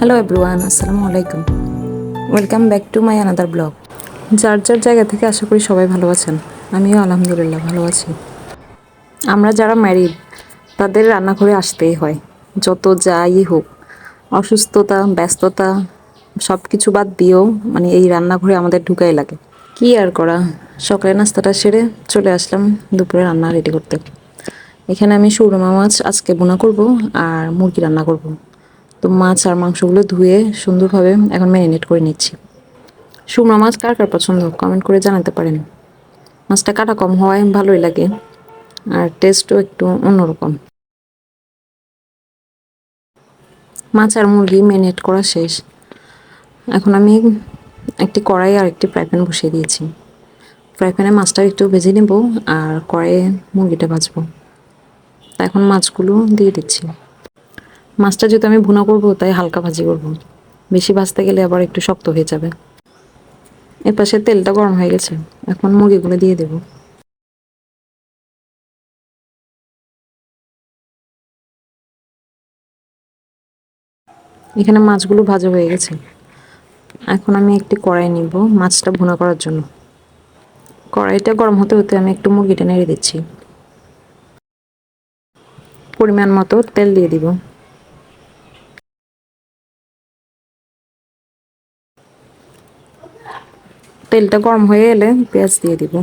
Hello everyone, আসসালামু আলাইকুম। Welcome back to my another blog. যার যার জায়গা থেকে আশা করি সবাই ভালো আছেন। আমিও আলহামদুলিল্লাহ ভালো আছি। আমরা যারা ম্যারিড তাদের রান্নাঘরে আসতেই হয়, যত যাই হোক, অসুস্থতা, ব্যস্ততা সব কিছু বাদ দিয়েও মানে এই রান্নাঘরে আমাদের ঢুকাই লাগে। কি আর করা, সকালে নাস্তাটা সেরে চলে আসলাম দুপুরে রান্না রেডি করতে। এখানে আমি সৌরমা মাছ আজকে বোনা করব আর মুরগি রান্না করব। তো মাছ আর মাংসগুলো ধুয়ে সুন্দরভাবে এখন ম্যারিনেট করে নিচ্ছি। শুকনো মাছ কার কার পছন্দ কমেন্ট করে জানাতে পারেন। মাছটা কাটা কম হওয়ায় ভালোই লাগে, আর টেস্টও একটু অন্যরকম। মাছ আর মুরগি ম্যারিনেট করা শেষ। এখন আমি একটি কড়াই আর একটি ফ্রাই প্যান বসিয়ে দিয়েছি। ফ্রাই প্যানে মাছটা একটু ভেজে নেব আর কড়াইয়ে মুরগিটা ভাজবো। তা এখন মাছগুলো দিয়ে দিচ্ছি। মাছটা যেহেতু আমি ভুনা করবো তাই হালকা ভাজি করব, বেশি ভাজতে গেলে আবার একটু শক্ত হয়ে যাবে। এপাশে তেলটা গরম হয়ে গেছে, এখন মুরগিগুলো দিয়ে দেব। এখানে মাছগুলো ভাজা হয়ে গেছে। এখন আমি একটি কড়াই নিব মাছটা ভুনা করার জন্য। কড়াইটা গরম হতে হতে আমি একটু মুরগিটা নেড়ে দিচ্ছি। পরিমাণ মতো তেল দিয়ে দিব। তেলটা গরম হয়ে এলে পেঁয়াজ দিয়ে দিব।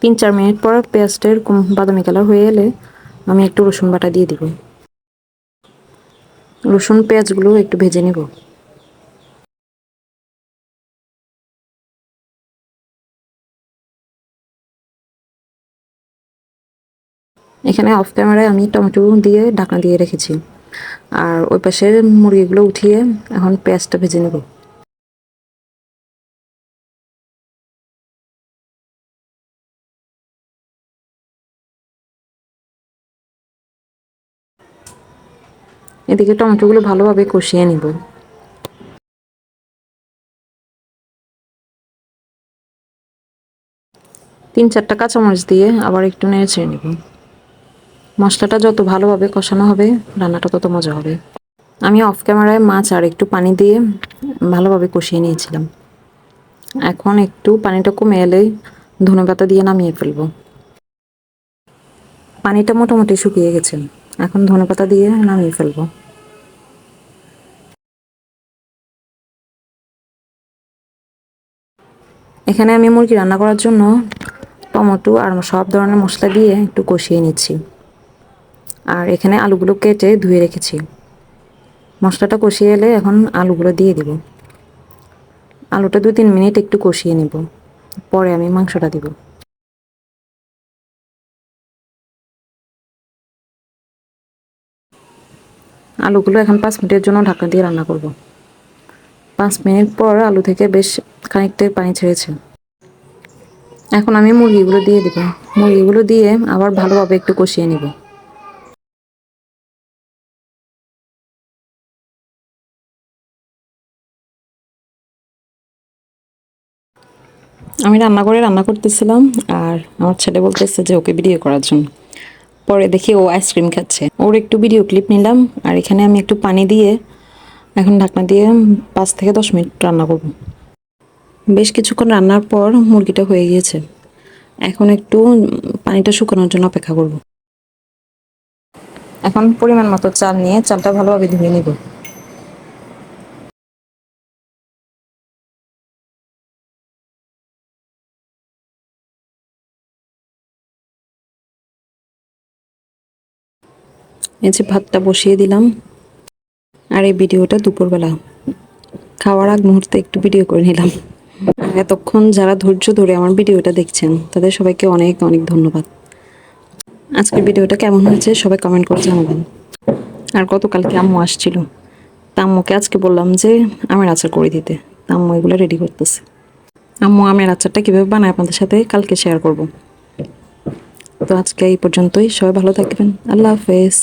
3-4 মিনিট পর পেঁয়াজটা এরকম বাদামি কালার হয়ে এলে আমি একটু রসুন বাটা দিয়ে দিব। রসুন পেঁয়াজগুলো একটু ভেজে নেব। এখানে অফ ক্যামেরায় আমি টমেটো দিয়ে ঢাকনা দিয়ে রেখেছি, আর ওই পাশে মুরগিগুলো উঠিয়ে এখন পেঁয়াজটা ভেজে নেব। এদিকে টমেটোগুলো ভালোভাবে কষিয়ে নিব। 3-4টা কাঁচামরিচ দিয়ে আবার একটু নেড়ে ছেড়ে নিব। মশলাটা যত ভালোভাবে কষানো হবে রান্নাটা তত মজা হবে। আমি অফ ক্যামেরায় মাছ আর একটু পানি দিয়ে ভালোভাবে কষিয়ে নিয়েছিলাম। এখন একটু পানিটা কমে এলেই ধনেপাতা দিয়ে নামিয়ে ফেলবো। পানিটা মোটামুটি শুকিয়ে গেছে, এখন ধনেপাতা দিয়ে নামিয়ে ফেলবো। এখানে আমি মুরগি রান্না করার জন্য টমেটো আর সব ধরনের মশলা দিয়ে একটু কষিয়ে নিচ্ছি। আর এখানে আলুগুলো কেটে ধুয়ে রেখেছি। মশলাটা কষিয়ে এলে এখন আলুগুলো দিয়ে দিব। আলুটা 2-3 মিনিট একটু কষিয়ে নিব, পরে আমি মাংসটা দিব। আলুগুলো এখন 5 মিনিটের জন্য ঢাকনা দিয়ে রান্না করব। 5 মিনিট পর আলু থেকে বেশ খানিকটা পানি ছেড়েছে। এখন আমি মুরগিগুলো দিয়ে দিব। মুরগিগুলো দিয়ে আবার ভালোভাবে একটু কষিয়ে নিব। আমি রান্নাঘরে রান্না করতেছিলাম আর আমার ছেলে বলতেছে যে ওকে ভিডিও করার জন্য। পরে দেখি ও আইসক্রিম খাচ্ছে, ওর একটু ভিডিও ক্লিপ নিলাম। আর এখানে আমি একটু পানি দিয়ে এখন ঢাকনা দিয়ে 5 থেকে 10 মিনিট রান্না করব। বেশ কিছুক্ষণ রান্নার পর মুরগিটা হয়ে গিয়েছে। এখন একটু পানিটা শুকানোর জন্য অপেক্ষা করব। এখন পরিমাণ মতো চাল নিয়ে চালটা ভালোভাবে ধুয়ে নিব। এই যে ভাতটা বসিয়ে দিলাম। আর এই ভিডিওটা দুপুরবেলা খাওয়ার আগ মুহূর্তে একটু ভিডিও করে নিলাম। এতক্ষণ যারা ধৈর্য ধরে আমার ভিডিওটা দেখছেন তাদের সবাইকে অনেক অনেক ধন্যবাদ। আজকের ভিডিওটা কেমন হয়েছে সবাই কমেন্ট করে জানাবেন। আর গতকালকে আম্মু আসছিল, তা আম্মুকে আজকে বললাম যে আমের আচার করে দিতে। তা আম্মু এগুলো রেডি করতেছে। আম্মু আমের আচারটা কীভাবে বানায় আপনাদের সাথে কালকে শেয়ার করব। তো আজকে এই পর্যন্তই, সবাই ভালো থাকবেন। আল্লাহ হাফেজ।